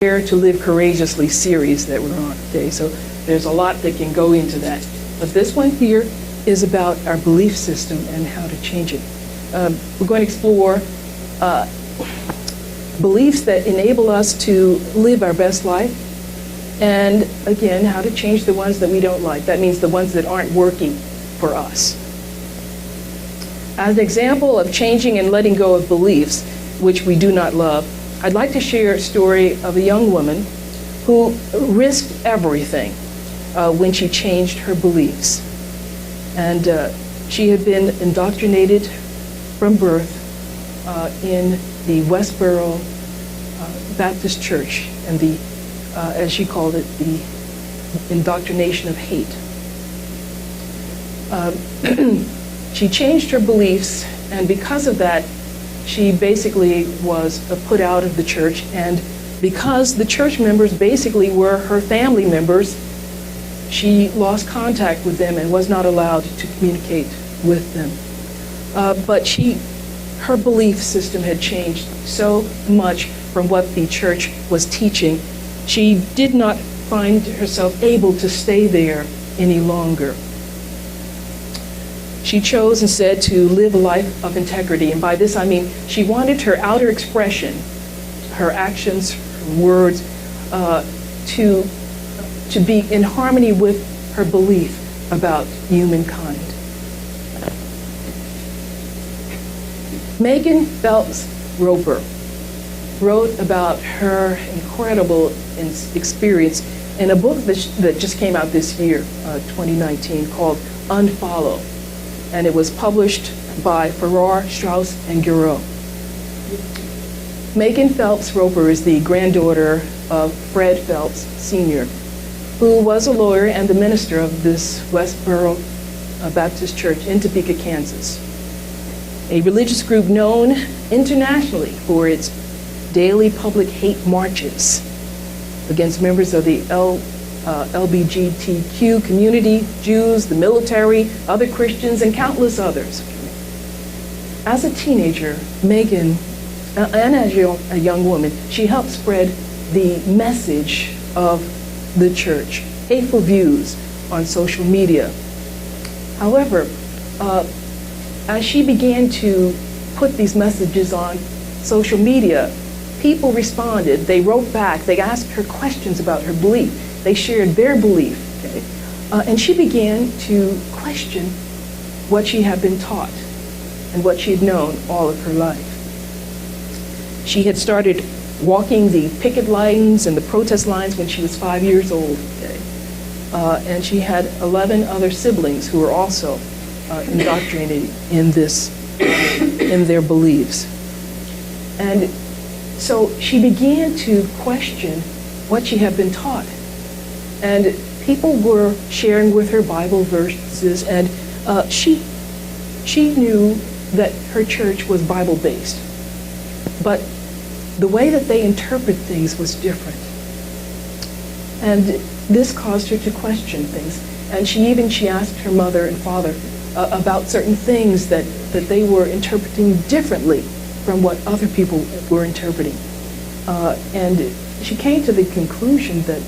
Dare to Live Courageously series that we're on today. So there's a lot that can go into that. But this one here is about our belief system and how to change it. We're going to explore beliefs that enable us to live our best life, and again, how to change the ones that we don't like. That means the ones that aren't working for us. As an example of changing and letting go of beliefs which we do not love, I'd like to share a story of a young woman who risked everything when she changed her beliefs. And she had been indoctrinated from birth in the Westboro Baptist Church, and the, as she called it, the indoctrination of hate. She changed her beliefs, and because of that, she basically was put out of the church, and because the church members basically were her family members, she lost contact with them and was not allowed to communicate with them. But her belief system had changed so much from what the church was teaching. She did not find herself able to stay there any longer. She chose instead to live a life of integrity, and by this I mean she wanted her outer expression, her actions, her words, to be in harmony with her belief about humankind. Megan Phelps-Roper wrote about her incredible experience in a book that just came out this year, 2019, called Unfollow. And it was published by Farrar, Straus, and Giroux. Megan Phelps-Roper is the granddaughter of Fred Phelps Sr., who was a lawyer and the minister of this Westboro Baptist Church in Topeka, Kansas, a religious group known internationally for its daily public hate marches against members of the LGBTQ community, Jews, the military, other Christians, and countless others. As a teenager, Megan, and as a young woman, she helped spread the message of the church, hateful views on social media. However, as she began to put these messages on social media, people responded. They wrote back. They asked her questions about her belief. They shared their belief, okay? And she began to question what she had been taught and what she had known all of her life. She had started walking the picket lines and the protest lines when she was 5 years old, okay? And she had 11 other siblings who were also indoctrinated in their beliefs. And so she began to question what she had been taught. And people were sharing with her Bible verses, and she knew that her church was Bible-based. But the way that they interpret things was different. And this caused her to question things. And she asked her mother and father about certain things that they were interpreting differently from what other people were interpreting. And she came to the conclusion that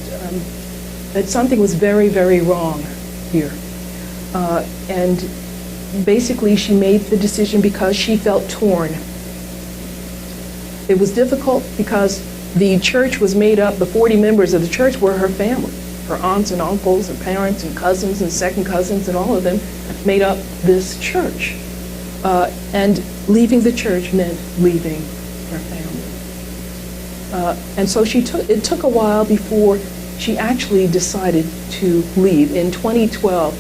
something was very, very wrong here. And basically she made the decision because she felt torn. It was difficult because the church was made up, the 40 members of the church were her family. Her aunts and uncles, her parents and cousins and second cousins, and all of them made up this church. And leaving the church meant leaving her family. And so it took a while before she actually decided to leave. In 2012,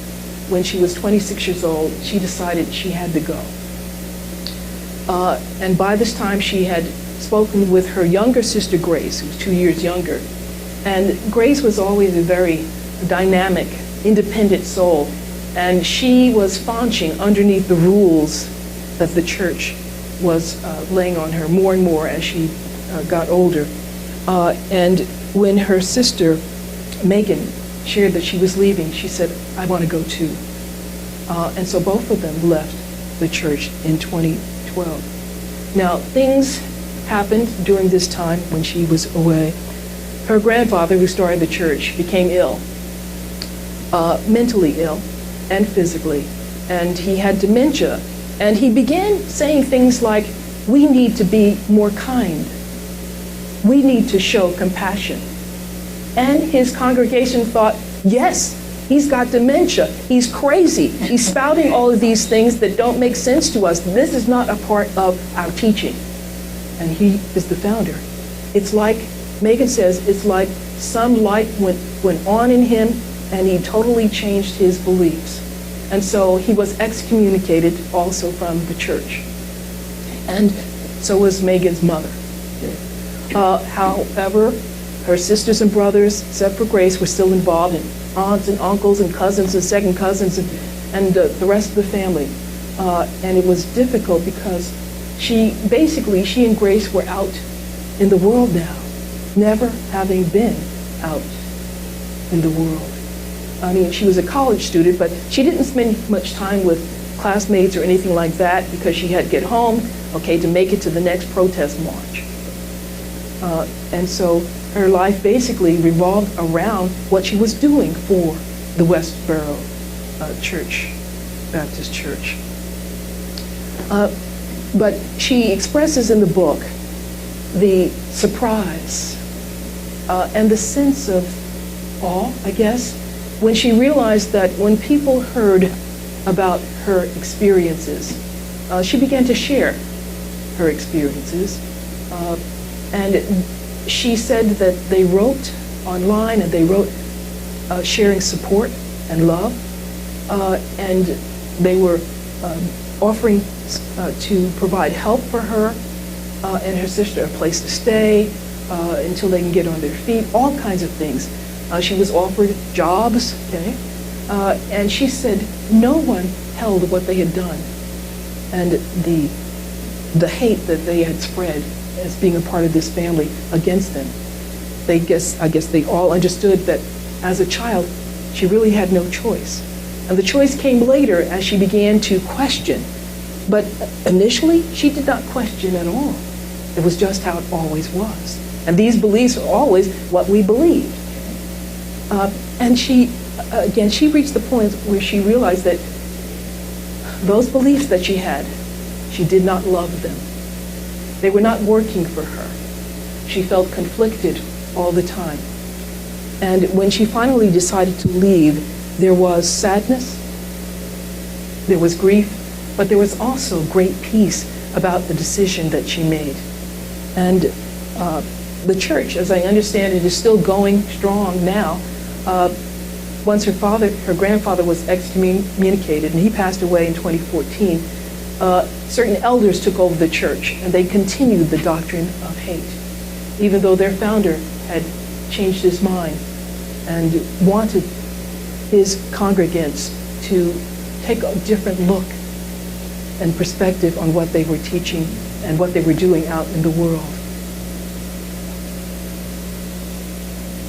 when she was 26 years old, she decided she had to go. And by this time, she had spoken with her younger sister, Grace, who was 2 years younger. And Grace was always a very dynamic, independent soul. And she was faunching underneath the rules that the church was laying on her more and more as she got older. And when her sister, Megan, shared that she was leaving, she said, "I want to go too." And so both of them left the church in 2012. Now, things happened during this time when she was away. her grandfather, who started the church, became ill, mentally ill and physically, and he had dementia. And he began saying things like, we need to be more kind. We need to show compassion. And his congregation thought, yes, he's got dementia. He's crazy. He's spouting all of these things that don't make sense to us. This is not a part of our teaching. And he is the founder. It's like, Megan says, it's like some light went on in him and he totally changed his beliefs. And so he was excommunicated also from the church. And so was Megan's mother. However, her sisters and brothers, except for Grace, were still involved, and aunts and uncles and cousins and second cousins and the rest of the family. And it was difficult because she and Grace were out in the world now, never having been out in the world. I mean, she was a college student, but she didn't spend much time with classmates or anything like that because she had to get home, to make it to the next protest march. And so her life basically revolved around what she was doing for the Westboro Baptist Church. But she expresses in the book the surprise and the sense of awe, I guess, when she realized that when people heard about her experiences, she began to share her experiences. And she said that they wrote online and they wrote sharing support and love. And they were offering to provide help for her and her sister, a place to stay until they can get on their feet, all kinds of things. She was offered jobs, and she said no one held what they had done and the hate that they had spread as being a part of this family against them. I guess they all understood that as a child, she really had no choice. And the choice came later as she began to question. But initially, she did not question at all. It was just how it always was. And these beliefs are always what we believed. And she reached the point where she realized that those beliefs that she had, she did not love them. They were not working for her. She felt conflicted all the time. And when she finally decided to leave, there was sadness, there was grief, but there was also great peace about the decision that she made. And the church, as I understand it, is still going strong now. Once her grandfather was excommunicated, and he passed away in 2014, certain elders took over the church, and they continued the doctrine of hate, even though their founder had changed his mind and wanted his congregants to take a different look and perspective on what they were teaching and what they were doing out in the world.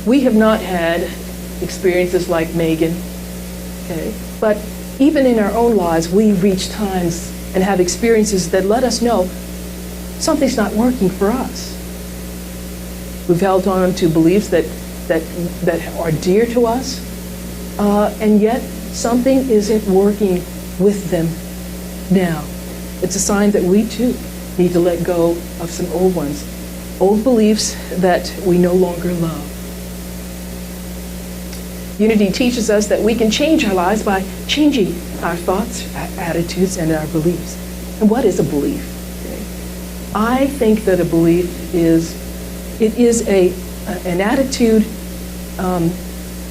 We have not had experiences like Megan, but even in our own lives, we reach times and have experiences that let us know something's not working for us. We've held on to beliefs that are dear to us, and yet something isn't working with them now. It's a sign that we too need to let go of some old ones, old beliefs that we no longer love. Unity teaches us that we can change our lives by changing our thoughts, our attitudes, and our beliefs. And what is a belief? I think that a belief is an attitude.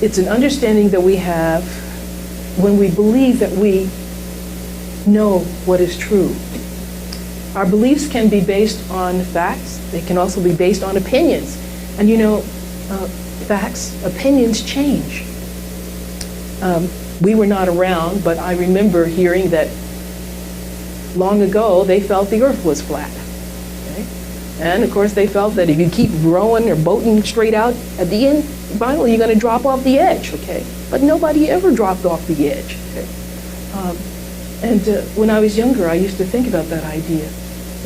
It's an understanding that we have when we believe that we know what is true. Our beliefs can be based on facts. They can also be based on opinions. And opinions change. We were not around, but I remember hearing that long ago they felt the earth was flat. And of course they felt that if you keep rowing or boating straight out, at the end, finally you're going to drop off the edge, But nobody ever dropped off the edge, And when I was younger, I used to think about that idea.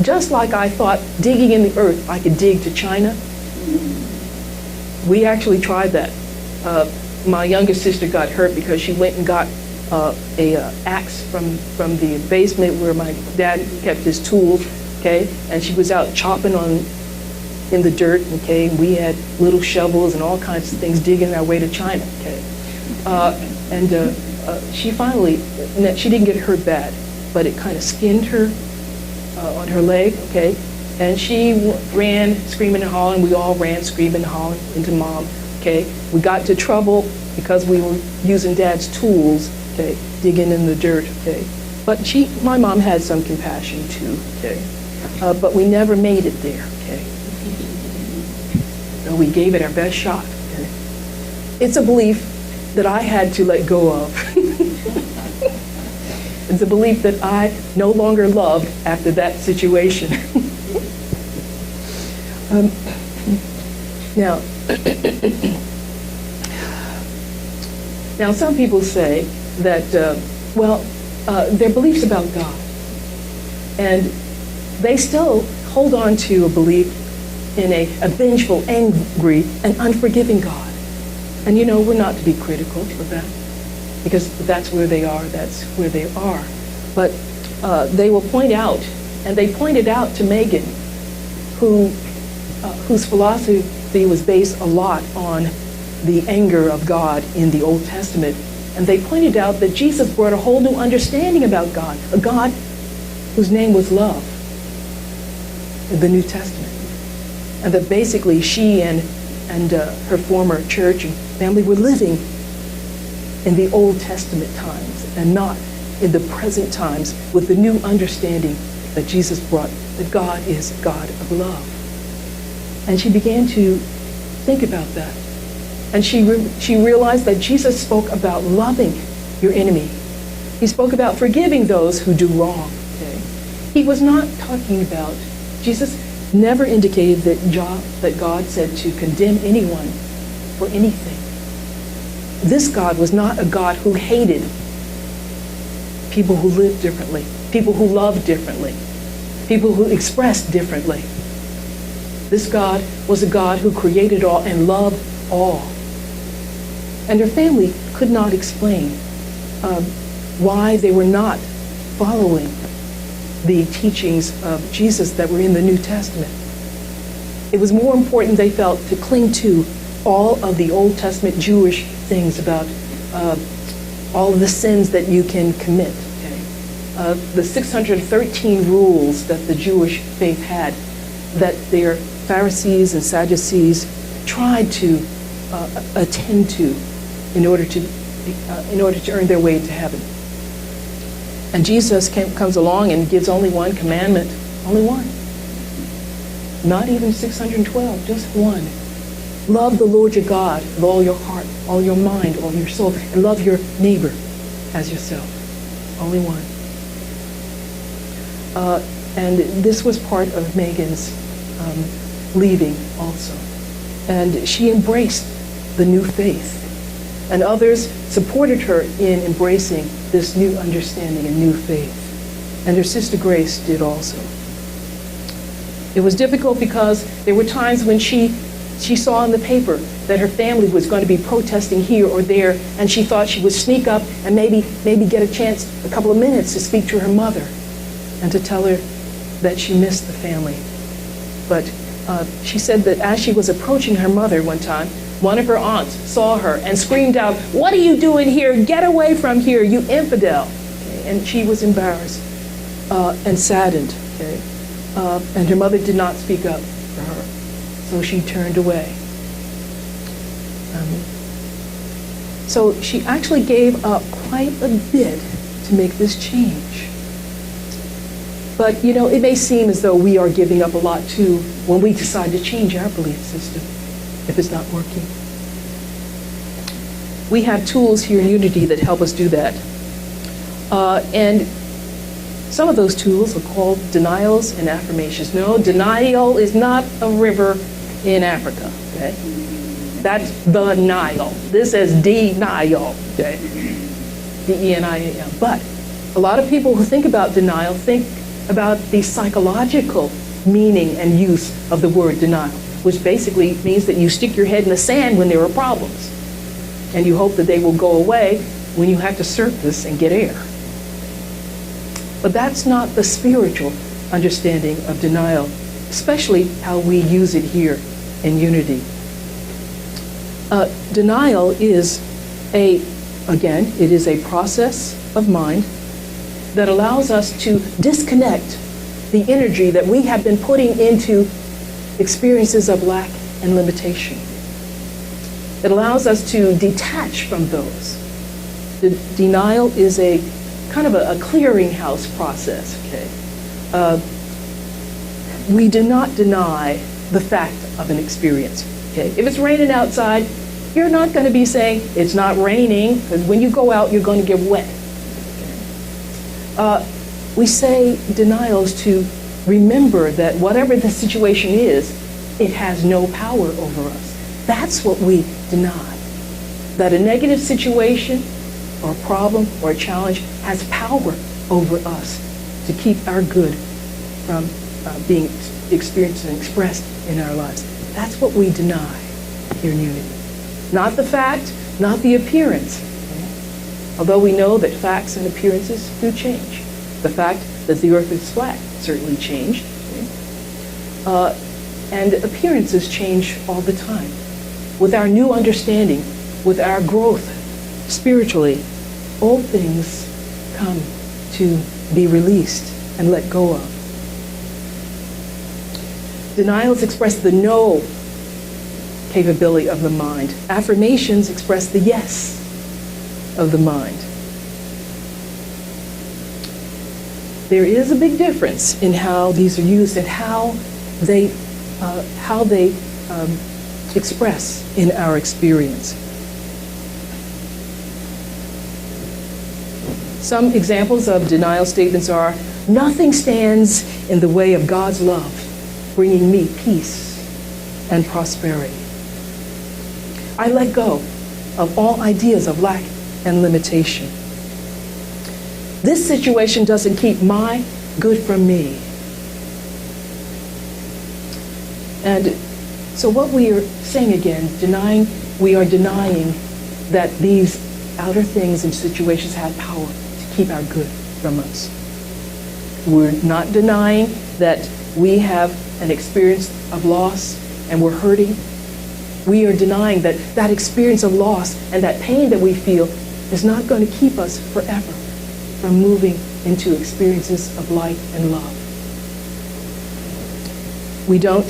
Just like I thought digging in the earth, I could dig to China. We actually tried that. My youngest sister got hurt because she went and got a axe from the basement where my dad kept his tools, okay? And she was out chopping in the dirt, okay? We had little shovels and all kinds of things digging our way to China, okay? She finally, she didn't get hurt bad, but it kind of skinned her on her leg, okay? And she ran screaming and hollering. We all ran screaming and hollering into Mom, okay? We got into trouble because we were using Dad's tools, okay, digging in the dirt, okay? But my mom had some compassion too, okay? But we never made it there, okay? So we gave it our best shot, okay? It's a belief that I had to let go of. It's a belief that I no longer loved after that situation. Now, some people say that, they're beliefs about God. And they still hold on to a belief in a vengeful, angry, and unforgiving God. And we're not to be critical of that, because that's where they are, But they will point out, and they pointed out to Megan, whose philosophy was based a lot on the anger of God in the Old Testament. And they pointed out that Jesus brought a whole new understanding about God, a God whose name was love in the New Testament. And that basically she and her former church and family were living in the Old Testament times and not in the present times with the new understanding that Jesus brought, that God is God of love. And she began to think about that. And she realized that Jesus spoke about loving your enemy. He spoke about forgiving those who do wrong. Okay? He was not talking about, Jesus never indicated that God said to condemn anyone for anything. This God was not a God who hated people who lived differently, people who loved differently, people who expressed differently. This God was a God who created all and loved all. And her family could not explain why they were not following the teachings of Jesus that were in the New Testament. It was more important, they felt, to cling to all of the Old Testament Jewish things about all of the sins that you can commit. Okay? The 613 rules that the Jewish faith had, that their Pharisees and Sadducees tried to attend to in order to earn their way to heaven. And Jesus comes along and gives only one commandment, only one. Not even 612, just one. Love the Lord your God with all your heart, all your mind, all your soul, and love your neighbor as yourself. Only one. And this was part of Megan's leaving also. And she embraced the new faith. And others supported her in embracing this new understanding and new faith. And her sister Grace did also. It was difficult because there were times when she saw in the paper that her family was going to be protesting here or there, and she thought she would sneak up and maybe get a chance, a couple of minutes, to speak to her mother and to tell her that she missed the family. But she said that as she was approaching her mother one time, one of her aunts saw her and screamed out, "What are you doing here? Get away from here, you infidel!" Okay? And she was embarrassed and saddened. Okay? And her mother did not speak up for her, so she turned away. So she actually gave up quite a bit to make this change. But it may seem as though we are giving up a lot too when we decide to change our belief system if it's not working. We have tools here in Unity that help us do that. And some of those tools are called denials and affirmations. No, denial is not a river in Africa, okay? That's the Nile. This is denial, okay? D-E-N-I-A-L. But a lot of people who think about denial think about the psychological meaning and use of the word denial, which basically means that you stick your head in the sand when there are problems, and you hope that they will go away when you have to surface and get air. But that's not the spiritual understanding of denial, especially how we use it here in Unity. Denial is it is a process of mind that allows us to disconnect the energy that we have been putting into experiences of lack and limitation. It allows us to detach from those. The denial is a kind of a clearinghouse process, okay? We do not deny the fact of an experience, okay? If it's raining outside, you're not going to be saying, it's not raining, because when you go out, you're going to get wet. We say denials to remember that whatever the situation is, it has no power over us. That's what we deny. That a negative situation or problem or a challenge has power over us to keep our good from being experienced and expressed in our lives. That's what we deny here in Unity. Not the fact, not the appearance. Although we know that facts and appearances do change. The fact that the earth is flat certainly changed. And appearances change all the time. With our new understanding, with our growth spiritually, all things come to be released and let go of. Denials express the no capability of the mind. Affirmations express the yes of the mind. There is a big difference in how these are used and how they express in our experience. Some examples of denial statements are, nothing stands in the way of God's love, bringing me peace and prosperity. I let go of all ideas of lack and limitation. This situation doesn't keep my good from me. And so what we are saying again, we are denying that these outer things and situations have power to keep our good from us. We're not denying that we have an experience of loss and we're hurting. We are denying that that experience of loss and that pain that we feel is not going to keep us forever from moving into experiences of light and love. We don't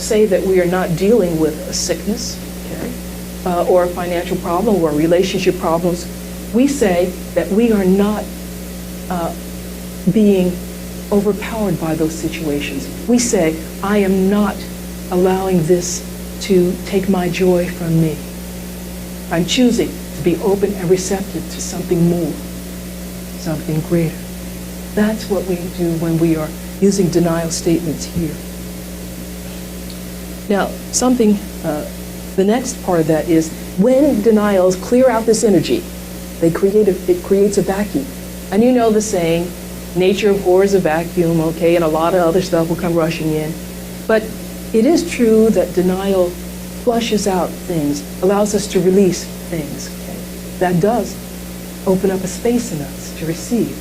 say that we are not dealing with a sickness, okay, or a financial problem or relationship problems. We say that we are not being overpowered by those situations. We say, I am not allowing this to take my joy from me. I'm choosing to be open and receptive to something more, something greater. That's what we do when we are using denial statements here. Now, the next part of that is when denials clear out this energy, it creates a vacuum. And you know the saying, nature abhors a vacuum, okay, and a lot of other stuff will come rushing in. But it is true that denial flushes out things, allows us to release things. Okay? That does open up a space in us to receive.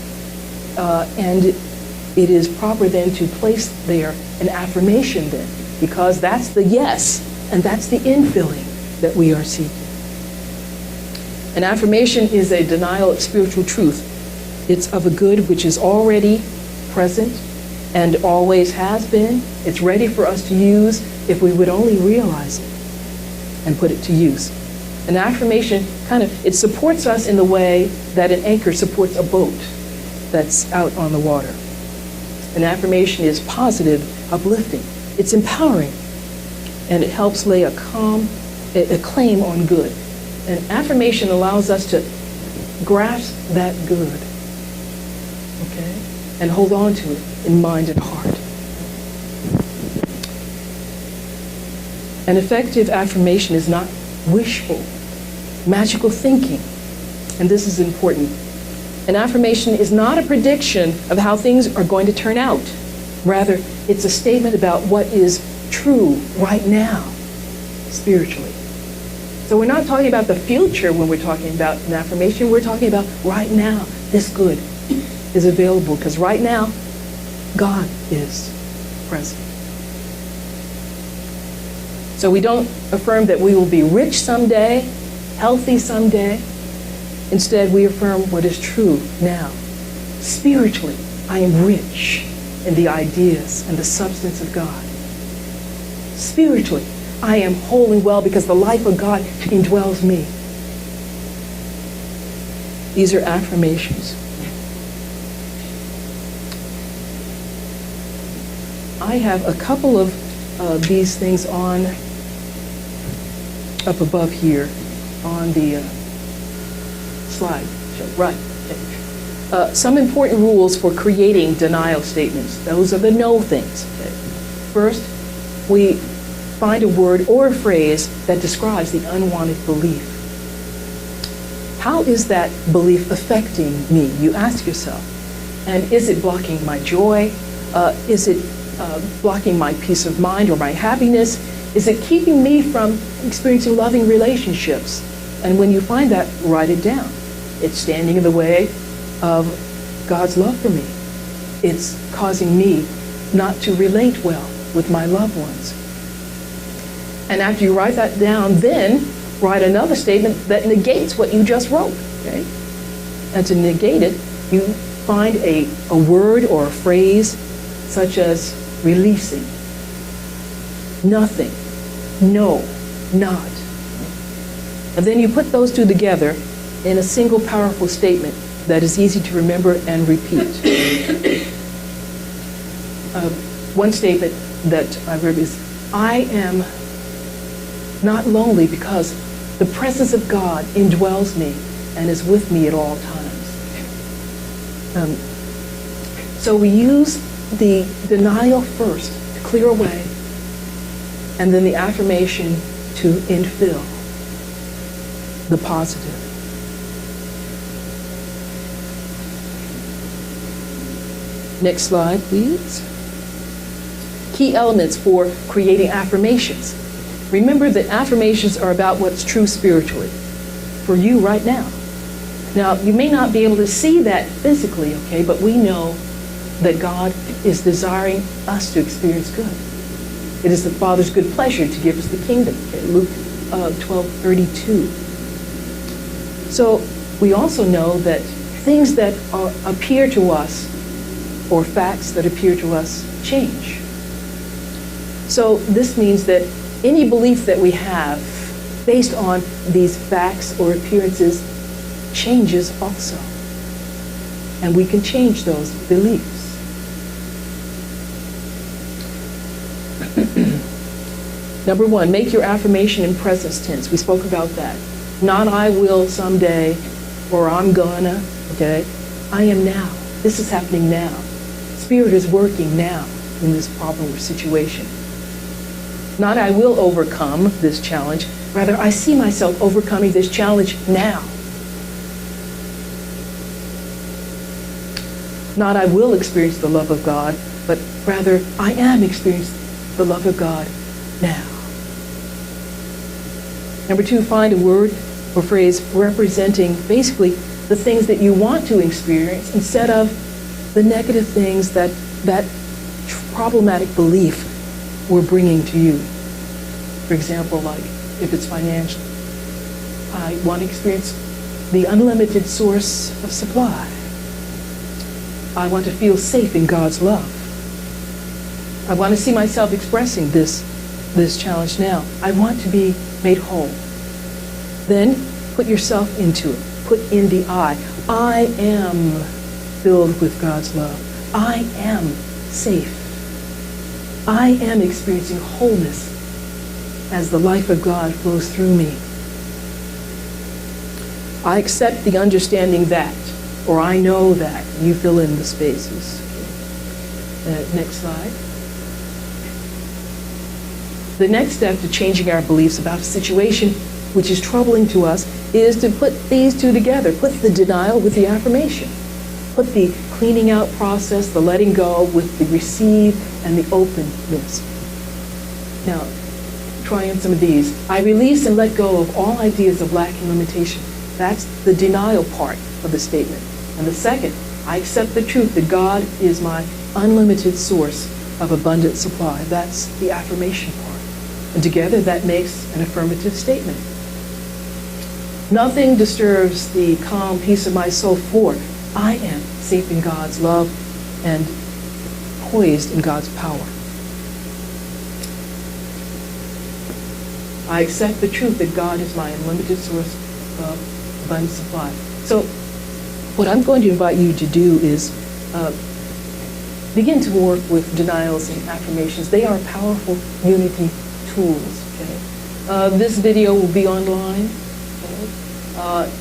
And it is proper then to place there an affirmation then, because that's the yes, and that's the infilling that we are seeking. An affirmation is a denial of spiritual truth. It's of a good which is already present and always has been. It's ready for us to use if we would only realize it and put it to use. An affirmation it supports us in the way that an anchor supports a boat that's out on the water. An affirmation is positive, uplifting. It's empowering, and it helps lay a claim on good. An affirmation allows us to grasp that good, okay, and hold on to it in mind and heart. An effective affirmation is not wishful, magical thinking, and this is important. An affirmation is not a prediction of how things are going to turn out. Rather, it's a statement about what is true right now, spiritually. So we're not talking about the future when we're talking about an affirmation. We're talking about right now, this good is available because right now, God is present. So we don't affirm that we will be rich someday, healthy someday. Instead, we affirm what is true now. Spiritually, I am rich in the ideas and the substance of God. Spiritually, I am whole and well because the life of God indwells me. These are affirmations. I have a couple of these things on up above here on the slide. Right. Some important rules for creating denial statements. Those are the no things. Okay. First, we find a word or a phrase that describes the unwanted belief. How is that belief affecting me? You ask yourself. And is it blocking my joy? Is it blocking my peace of mind or my happiness? Is it keeping me from experiencing loving relationships? And when you find that, write it down. It's standing in the way of God's love for me. It's causing me not to relate well with my loved ones. And after you write that down, then write another statement that negates what you just wrote. Okay? And to negate it, you find a word or a phrase such as releasing, nothing, no, not. And then you put those two together in a single powerful statement that is easy to remember and repeat. One statement that I read is, I am not lonely because the presence of God indwells me and is with me at all times. So we use the denial first to clear away, and then the affirmation to infill the positive. Next slide, please. Key elements for creating affirmations. Remember that affirmations are about what's true spiritually for you right now. Now, you may not be able to see that physically, okay, but we know that God is desiring us to experience good. It is the Father's good pleasure to give us the kingdom, okay, Luke 12:32. So we also know that things that appear to us, or facts that appear to us, change. So this means that any belief that we have based on these facts or appearances changes also. And we can change those beliefs. Number one, make your affirmation in present tense. We spoke about that. Not I will someday, or I'm gonna, okay? I am now. This is happening now. Spirit is working now in this problem or situation. Not I will overcome this challenge. Rather, I see myself overcoming this challenge now. Not I will experience the love of God, but rather I am experiencing the love of God now. Number two, find a word or phrase representing basically the things that you want to experience instead of the negative things that problematic belief we're bringing to you. For example, like if it's financial, I want to experience the unlimited source of supply. I want to feel safe in God's love. I want to see myself expressing this challenge now. I want to be made whole. Then put yourself into it. Put in the I. I am filled with God's love. I am safe. I am experiencing wholeness as the life of God flows through me. I accept the understanding that, or I know that. You fill in the spaces. Next slide. The next step to changing our beliefs about a situation which is troubling to us is to put these two together. Put the denial with the affirmation. Put the cleaning out process, the letting go, with the receive and the openness. Now, try on some of these. I release and let go of all ideas of lack and limitation. That's the denial part of the statement. And the second, I accept the truth that God is my unlimited source of abundant supply. That's the affirmation part. And together that makes an affirmative statement. Nothing disturbs the calm peace of my soul, for I am safe in God's love and poised in God's power. I accept the truth that God is my unlimited source of abundant supply. So what I'm going to invite you to do is begin to work with denials and affirmations. They are powerful unity tools. Okay? This video will be online, okay?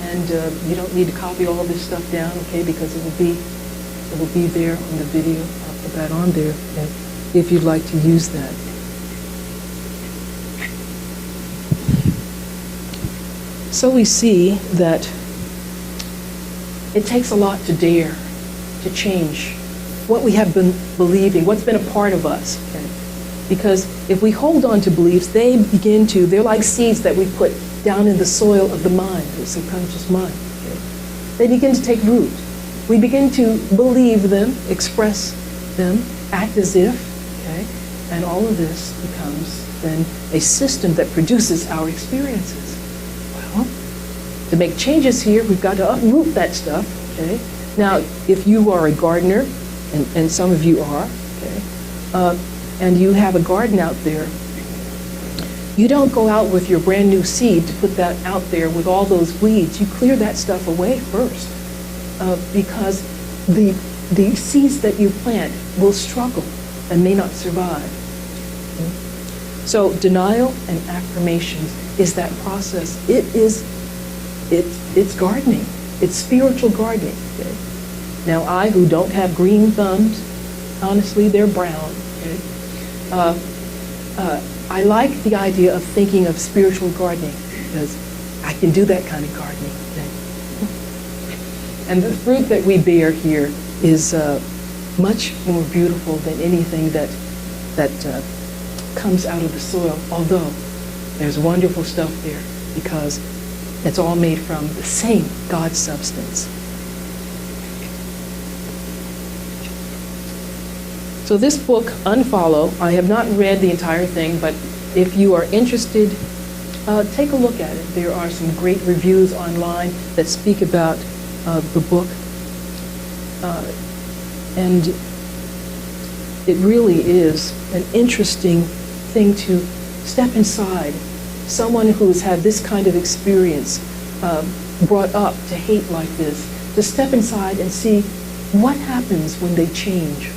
And you don't need to copy all this stuff down, okay? Because it will be there on the video. I'll put that on there if you'd like to use that. So we see that it takes a lot to dare to change what we have been believing, what's been a part of us. Okay? Because if we hold on to beliefs, they're like seeds that we put down in the soil of the mind, the subconscious mind. Okay? They begin to take root. We begin to believe them, express them, act as if, okay? And all of this becomes then a system that produces our experiences. Well, to make changes here, we've got to uproot that stuff, okay? Now, if you are a gardener, and some of you are, okay, and you have a garden out there, you don't go out with your brand new seed to put that out there with all those weeds. You clear that stuff away first, because the seeds that you plant will struggle and may not survive. Okay? So denial and affirmations is that process. It's gardening. It's spiritual gardening. Okay? Now, I who don't have green thumbs, honestly, they're brown. Okay? I like the idea of thinking of spiritual gardening because I can do that kind of gardening. Okay? And the fruit that we bear here is much more beautiful than anything that comes out of the soil, although there's wonderful stuff there because it's all made from the same God substance. So this book, Unfollow, I have not read the entire thing, but if you are interested, take a look at it. There are some great reviews online that speak about the book. And it really is an interesting thing to step inside someone who has had this kind of experience, brought up to hate like this, to step inside and see what happens when they change.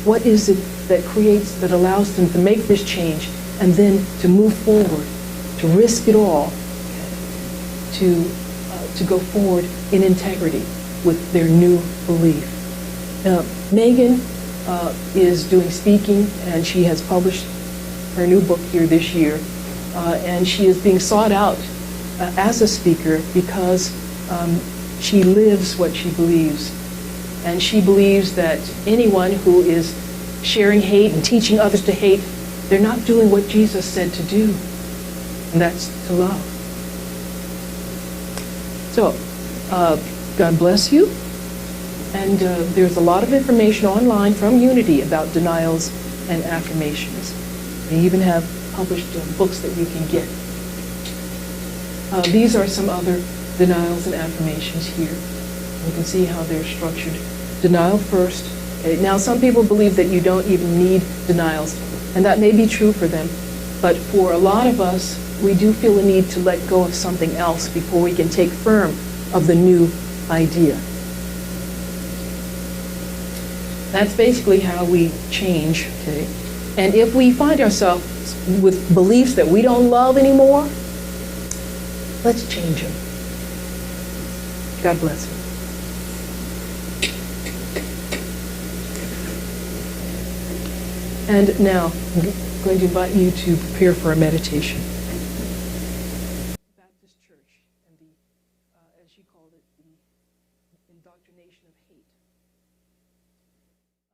What is it that allows them to make this change and then to move forward, to risk it all, to go forward in integrity with their new belief. Megan is doing speaking, and she has published her new book here this year, and she is being sought out as a speaker because she lives what she believes. And she believes that anyone who is sharing hate and teaching others to hate, they're not doing what Jesus said to do, and that's to love. So, God bless you. And there's a lot of information online from Unity about denials and affirmations. They even have published books that you can get. These are some other denials and affirmations here. You can see how they're structured. Denial first. Okay. Now, some people believe that you don't even need denials, and that may be true for them. But for a lot of us, we do feel a need to let go of something else before we can take firm of the new idea. That's basically how we change, okay? And if we find ourselves with beliefs that we don't love anymore, let's change them. God bless you. And now, I'm going to invite you to prepare for a meditation.